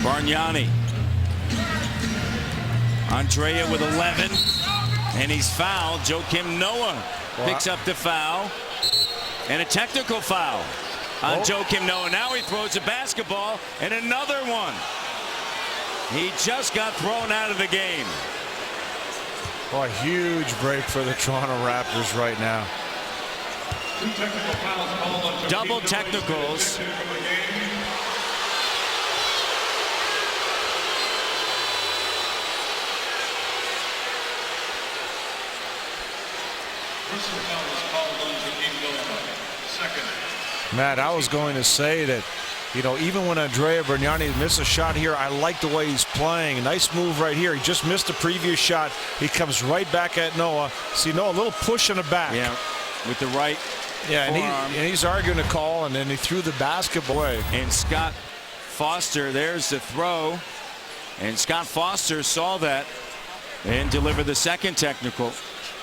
Bargnani. Andrea with 11. And he's fouled. Joakim Noah picks up the foul. And a technical foul on Joakim Noah. Now he throws a basketball and another one. He just got thrown out of the game. Oh, a huge break for the Toronto Raptors right now. Double technicals. Matt, I was going to say that, you know, even when Andrea Bargnani missed a shot here, I like the way he's playing. Nice move right here. He just missed the previous shot. He comes right back at Noah. See, Noah, a little push in the back. Yeah, with the right and he's arguing a call, and then he threw the basketball away. And Scott Foster, there's the throw. And Scott Foster saw that and delivered the second technical.